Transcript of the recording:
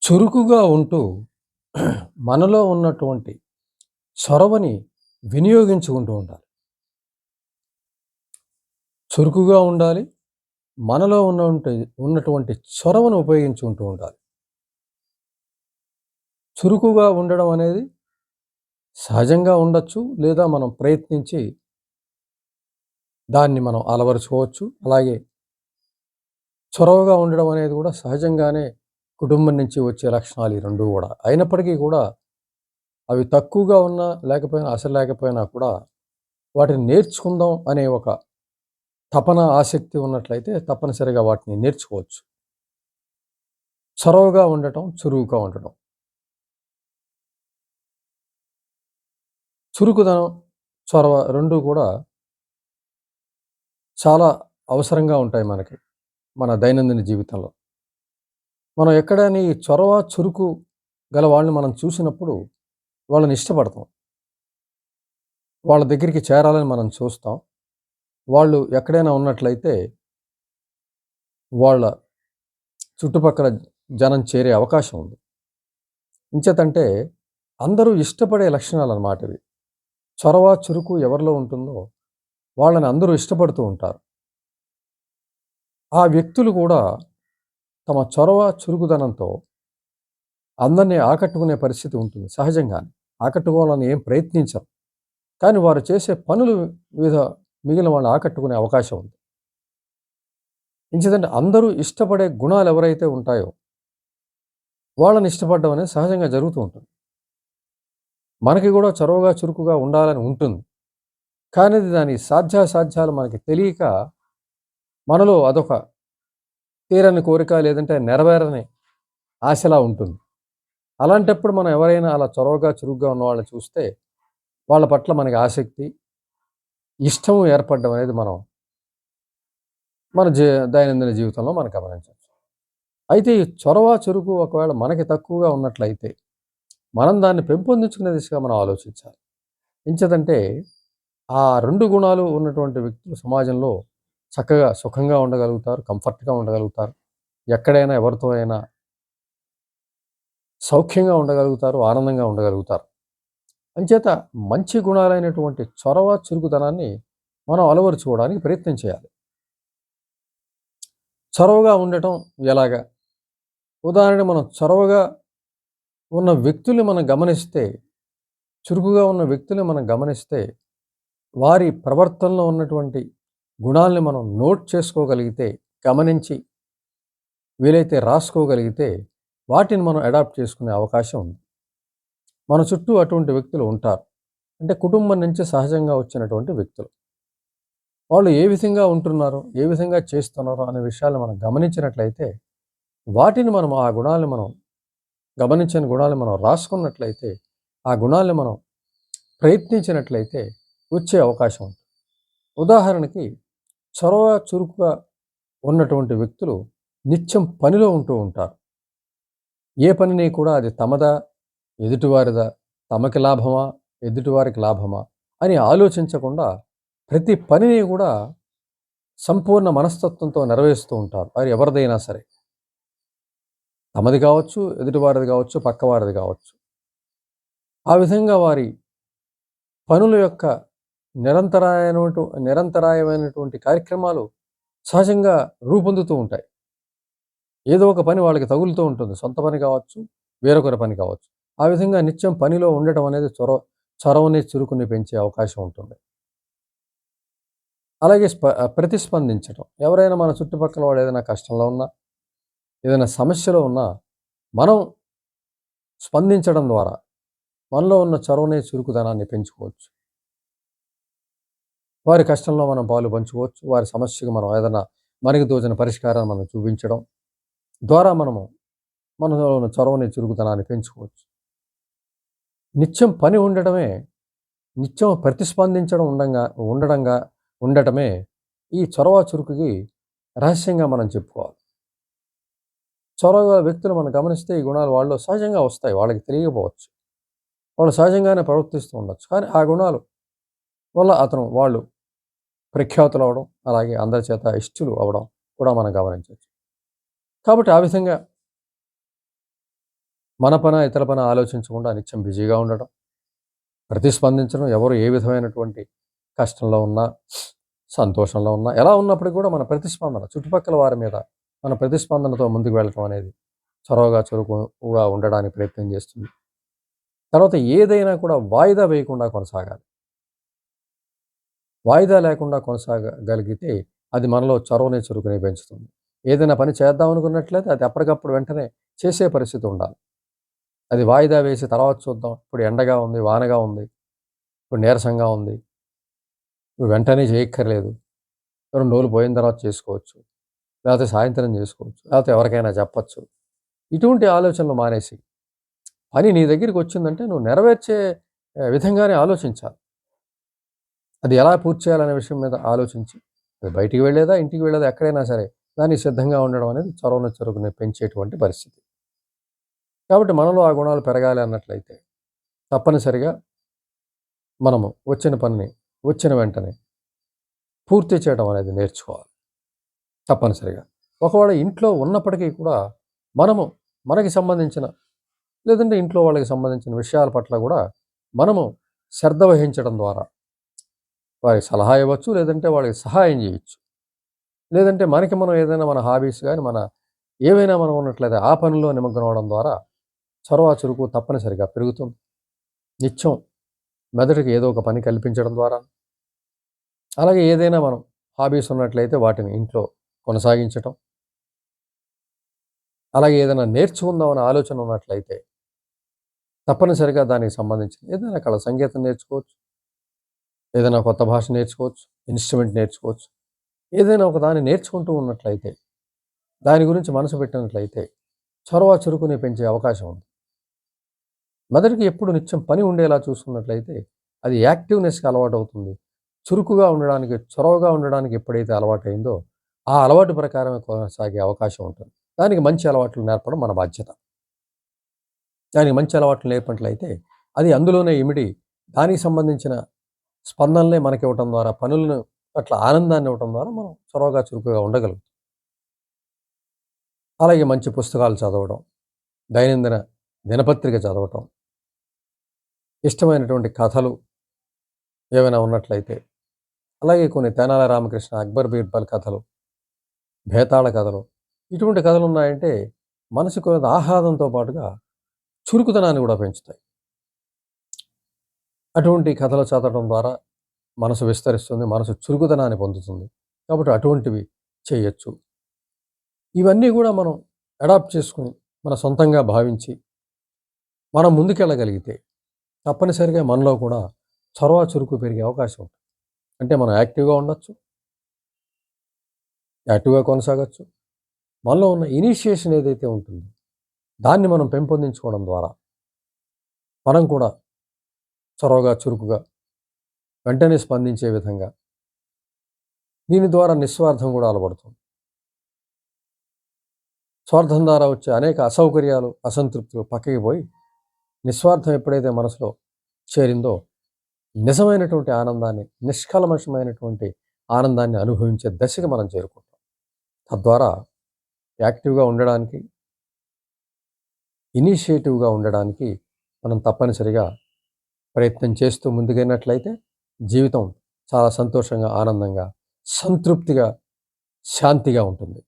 చురుకుగా ఉంటూ మనలో ఉన్నటువంటి చొరవని వినియోగించుకుంటూ ఉండాలి. చురుకుగా ఉండాలి. మనలో ఉన్నటువంటి చొరవను ఉపయోగించుకుంటూ ఉండాలి. చురుకుగా ఉండడం అనేది సహజంగా ఉండొచ్చు. లేదా మనం ప్రయత్నించి దాన్ని మనం అలవరుచుకోవచ్చు. అలాగే చొరవగా ఉండడం అనేది కూడా సహజంగానే కుటుంబం నుంచి వచ్చే లక్షణాలు ఈ 2 గూడా. అయినప్పటికీ కూడా అవి తక్కువగా ఉన్నా లేకపోయినా అసలు లేకపోయినా కూడా వాటిని నేర్చుకుందాం అనే ఒక తపన, ఆసక్తి ఉన్నట్లయితే తప్పనిసరిగా వాటిని నేర్చుకోవచ్చు. చొరవగా ఉండటం, చురుకుగా ఉండటం. చురుకుదనం, చొరవ 2 కూడా చాలా అవసరంగా ఉంటాయి మనకి. మన దైనందిన జీవితంలో. మనం ఎక్కడని ఈ చొరవ, చురుకు గల వాళ్ళని మనం చూసినప్పుడు వాళ్ళని ఇష్టపడతాం. వాళ్ళ దగ్గరికి చేరాలని మనం చూస్తాం. వాళ్ళు ఎక్కడైనా ఉన్నట్లయితే వాళ్ళ చుట్టుపక్కల జనం చేరే అవకాశం ఉంది. ఇంచేతంటే అందరూ ఇష్టపడే లక్షణాలన్నమాట ఇవి. చొరవ, చురుకు ఎవరిలో ఉంటుందో వాళ్ళని అందరూ ఇష్టపడుతూ ఉంటారు. ఆ వ్యక్తులు కూడా తమ చొరవ, చురుకుదనంతో అందరిని ఆకట్టుకునే పరిస్థితి ఉంటుంది సహజంగానే. ఆకట్టుకోవాలని ఏం ప్రయత్నించరు. కానీ వారు చేసే పనులు వివిధ మిగిలిన వాళ్ళని ఆకట్టుకునే అవకాశం ఉంది. ఎంచేతంటే అందరూ ఇష్టపడే గుణాలు ఎవరైతే ఉంటాయో వాళ్ళని ఇష్టపడడం అనేది సహజంగా జరుగుతూ ఉంటుంది. మనకి కూడా చొరవగా, చురుకుగా ఉండాలని ఉంటుంది. కానీ దాని సాధ్యాసాధ్యాలు మనకి తెలియక మనలో అదొక తీరని కోరిక లేదంటే నెరవేరని ఆశలా ఉంటుంది. అలాంటప్పుడు మనం ఎవరైనా అలా చొరవగా, చురుగ్గా ఉన్న వాళ్ళని చూస్తే వాళ్ళ పట్ల మనకి ఆసక్తి, ఇష్టం ఏర్పడడం అనేది మనం మన దైనందిన జీవితంలో మనం గమనించవచ్చు. అయితే ఈ చొరవ, చురుకు ఒకవేళ మనకి తక్కువగా ఉన్నట్లయితే మనం దాన్ని పెంపొందించుకునే దిశగా మనం ఆలోచించాలి. ఎంచేతంటే ఆ 2 గుణాలు ఉన్నటువంటి వ్యక్తులు సమాజంలో చక్కగా సుఖంగా ఉండగలుగుతారు, కంఫర్ట్‌గా ఉండగలుగుతారు. ఎక్కడైనా ఎవరితో అయినా సౌఖ్యంగా ఉండగలుగుతారు, ఆనందంగా ఉండగలుగుతారు. అంచేత మంచి గుణాలైనటువంటి చొరవ, చురుకుదనాన్ని మనం అలవరుచుకోవడానికి ప్రయత్నం చేయాలి. చొరవగా ఉండటం ఎలాగా? ఉదాహరణకు మనం చొరవగా ఉన్న వ్యక్తుల్ని మనం గమనిస్తే, చురుకుగా ఉన్న వ్యక్తుల్ని మనం గమనిస్తే, వారి ప్రవర్తనలో ఉన్నటువంటి గుణాల్ని మనం నోట్ చేసుకోగలిగితే, గమనించి వీలైతే రాసుకోగలిగితే, వాటిని మనం అడాప్ట్ చేసుకునే అవకాశం ఉంది. మన చుట్టూ అటువంటి వ్యక్తులు ఉంటారు. అంటే కుటుంబం నుంచి సహజంగా వచ్చినటువంటి వ్యక్తులు. వాళ్ళు ఏ విధంగా ఉంటున్నారో, ఏ విధంగా చేస్తున్నారో అనే విషయాలను మనం గమనించినట్లయితే, వాటిని మనం ఆ గుణాలను మనం గమనించిన గుణాలను మనం రాసుకున్నట్లయితే, ఆ గుణాలను మనం ప్రయత్నించినట్లయితే వచ్చే అవకాశం ఉంది. ఉదాహరణకి చొరవ, చురుకుగా ఉన్నటువంటి వ్యక్తులు నిత్యం పనిలో ఉంటూ ఉంటారు. ఏ పనిని కూడా అది తమదా? ఎదుటివారిదా? తమకి లాభమా? ఎదుటివారికి లాభమా? అని ఆలోచించకుండా ప్రతి పనిని కూడా సంపూర్ణ మనస్తత్వంతో నెరవేరుస్తూ ఉంటారు. అది ఎవరిదైనా సరే. తమది కావచ్చు, ఎదుటివారిది కావచ్చు, పక్కవారిది కావచ్చు. ఆ విధంగా వారి పనుల యొక్క నిరంతరాయమైనటువంటి కార్యక్రమాలు సహజంగా రూపొందుతూ ఉంటాయి. ఏదో ఒక పని వాళ్ళకి తగులుతూ ఉంటుంది. సొంత పని కావచ్చు, వేరొకరి పని కావచ్చు. ఆ విధంగా నిత్యం పనిలో ఉండటం అనేది చొరవని, చురుకుని పెంచే అవకాశం ఉంటుంది. అలాగే ప్రతిస్పందించటం. ఎవరైనా మన చుట్టుపక్కల వాడు ఏదైనా కష్టంలో ఉన్నా, ఏదైనా సమస్యలో ఉన్నా, మనం స్పందించడం ద్వారా మనలో ఉన్న చొరవని, చురుకుదనాన్ని పెంచుకోవచ్చు. వారి కష్టంలో మనం పాలు పంచుకోవచ్చు. వారి సమస్యకు మనం ఏదైనా మనకి తోచిన పరిష్కారాన్ని మనం చూపించడం ద్వారా మనలో ఉన్న చొరవని, చురుకుదనాన్ని పెంచుకోవచ్చు. నిత్యం పని ఉండటమే, నిత్యం ప్రతిస్పందించడం ఉండటమే ఈ చొరవ, చురుకుకి రహస్యంగా మనం చెప్పుకోవాలి. చొరవ వ్యక్తులు మనం గమనిస్తే ఈ గుణాలు వాళ్ళలో సహజంగా వస్తాయి. వాళ్ళకి తెలియకపోవచ్చు. వాళ్ళు సహజంగానే ప్రవర్తిస్తూ ఉండొచ్చు. కానీ ఆ గుణాలు వల్ల వాళ్ళు ప్రఖ్యాతులవ్వడం, అలాగే అందరి చేత ఇష్టులు అవ్వడం కూడా మనం గమనించొచ్చు. కాబట్టి ఆ విధంగా మన పని ఇతర పని ఆలోచించకుండా నిత్యం బిజీగా ఉండడం, ప్రతిస్పందించడం, ఎవరు ఏ విధమైనటువంటి కష్టంలో ఉన్నా, సంతోషంలో ఉన్నా, ఎలా ఉన్నప్పటికీ కూడా మన ప్రతిస్పందన చుట్టుపక్కల వారి మీద మన ప్రతిస్పందనతో ముందుకు వెళ్ళటం అనేది చొరవగా చురుకుగా ఉండడానికి ప్రయత్నం చేస్తుంది. తర్వాత ఏదైనా కూడా వాయిదా వేయకుండా కొనసాగాలి. వాయిదా లేకుండా కొనసాగగలిగితే అది మనలో చొరవని, చురుకుని పెంచుతుంది. ఏదైనా పని చేద్దాం అనుకున్నట్లయితే అది అప్పటికప్పుడు వెంటనే చేసే పరిస్థితి ఉండాలి. అది వాయిదా వేసి తర్వాత చూద్దాం, ఇప్పుడు ఎండగా ఉంది, వానగా ఉంది, ఇప్పుడు నీరసంగా ఉంది, నువ్వు వెంటనే చేయక్కర్లేదు, 2 రోజులు పోయిన తర్వాత చేసుకోవచ్చు, లేకపోతే సాయంత్రం చేసుకోవచ్చు, లేకపోతే ఎవరికైనా చెప్పచ్చు. ఇటువంటి ఆలోచనలు మానేసి పని నీ దగ్గరికి వచ్చిందంటే నువ్వు నెరవేర్చే విధంగానే ఆలోచించాలి. అది ఎలా పూర్తి చేయాలనే విషయం మీద ఆలోచించి, అది బయటికి వెళ్ళేదా, ఇంటికి వెళ్ళేదా, ఎక్కడైనా సరే దానికి సిద్ధంగా ఉండడం అనేది చొరవను, చురుకుని పెంచేటువంటి పరిస్థితి. కాబట్టి మనలో ఆ గుణాలు పెరగాలి అన్నట్లయితే తప్పనిసరిగా మనము వచ్చిన పనిని వచ్చిన వెంటనే పూర్తి చేయడం అనేది నేర్చుకోవాలి. తప్పనిసరిగా. ఒకవేళ ఇంట్లో ఉన్నప్పటికీ కూడా మనము మనకి సంబంధించిన లేదంటే ఇంట్లో వాళ్ళకి సంబంధించిన విషయాల పట్ల కూడా మనము శ్రద్ధ వహించడం ద్వారా వారికి సలహా ఇవ్వచ్చు, లేదంటే వాళ్ళకి సహాయం చేయొచ్చు. లేదంటే మనకి మనం ఏదైనా మన హాబీస్ గానీ, మన ఏవైనా మనం ఉన్నట్లయితే ఆ పనిలో నిమగ్నం అవ్వడం ద్వారా చొరవ, చురుకు తప్పనిసరిగా పెరుగుతుంది. నిత్యం మెదడుకి ఏదో ఒక పని కల్పించడం ద్వారా, అలాగే ఏదైనా మనం హాబీస్ ఉన్నట్లయితే వాటిని ఇంట్లో కొనసాగించటం, అలాగే ఏదైనా నేర్చుకుందామనే ఆలోచన ఉన్నట్లయితే తప్పనిసరిగా దానికి సంబంధించిన ఏదైనా సంగీతం నేర్చుకోవచ్చు, ఏదైనా కొత్త భాష నేర్చుకోవచ్చు, ఇన్‌స్ట్రుమెంట్ నేర్చుకోవచ్చు. ఏదైనా ఒక దాన్ని నేర్చుకుంటూ ఉన్నట్లయితే, దాని గురించి మనసు పెట్టినట్లయితే చొరవ, చురుకుని పెంచే అవకాశం ఉంది. మెదడుకి ఎప్పుడు నిత్యం పని ఉండేలా చూసుకున్నట్లయితే అది యాక్టివ్‌నెస్‌కి అలవాటవుతుంది. చురుకుగా ఉండడానికి, చొరవగా ఉండడానికి ఎప్పుడైతే అలవాటయిందో, ఆ అలవాటు ప్రకారమే కొనసాగే అవకాశం ఉంటుంది. దానికి మంచి అలవాట్లు నేర్పడం మన బాధ్యత. దానికి మంచి అలవాట్లు నేర్పినట్లయితే అది అందులోనే ఇమిడి దానికి సంబంధించిన స్పందనలే మనకివ్వటం ద్వారా, పనులను పట్ల ఆనందాన్ని ఇవ్వటం ద్వారా మనం చొరవగా, చురుకుగా ఉండగలుగుతాం. అలాగే మంచి పుస్తకాలు చదవడం, దైనందిన దినపత్రిక చదవటం, ఇష్టమైనటువంటి కథలు ఏవైనా ఉన్నట్లయితే, అలాగే కొన్ని తెనాలి రామకృష్ణ, అక్బర్ బీర్బల్ కథలు, భేతాళ కథలు, ఇటువంటి కథలున్నాయంటే మనసుకు ఆహ్లాదంతో పాటుగా చురుకుదనాన్ని కూడా పెంచుతాయి. అటువంటి కథలు చదవడం ద్వారా మనసు విస్తరిస్తుంది, మనసు చురుకుదనాన్ని పొందుతుంది. కాబట్టి అటువంటివి చేయొచ్చు. ఇవన్నీ కూడా మనం అడాప్ట్ చేసుకొని, మన సొంతంగా భావించి, మనం ముందుకెళ్ళగలిగితే తప్పనిసరిగా మనలో కూడా చొరవ, చురుకు పెరిగే అవకాశం ఉంటుంది. అంటే మనం యాక్టివ్‌గా ఉండొచ్చు, యాక్టివ్‌గా కొనసాగొచ్చు. మనలో ఉన్న ఇనిషియేషన్ ఏదైతే ఉంటుందో, దాన్ని మనం పెంపొందించుకోవడం ద్వారా మనం కూడా చొరవగా, చురుకుగా, వెంటనే స్పందించే విధంగా దీని ద్వారా నిస్వార్థం కూడా అలవడుతుంది. స్వార్థం ద్వారా వచ్చే అనేక అసౌకర్యాలు, అసంతృప్తులు పక్కకి పోయి, నిస్వార్థం ఎప్పుడైతే మనసులో చేరిందో, నిజమైనటువంటి ఆనందాన్ని, నిష్కల్మషమైనటువంటి ఆనందాన్ని అనుభవించే దశకి మనం చేరుకుంటాం. తద్వారా యాక్టివ్‌గా ఉండడానికి, ఇనిషియేటివ్‌గా ఉండడానికి మనం తప్పనిసరిగా ప్రయత్నం చేస్తూ ముందుకెళ్ళినట్లయితే జీవితం చాలా సంతోషంగా, ఆనందంగా, సంతృప్తిగా, శాంతిగా ఉంటుంది.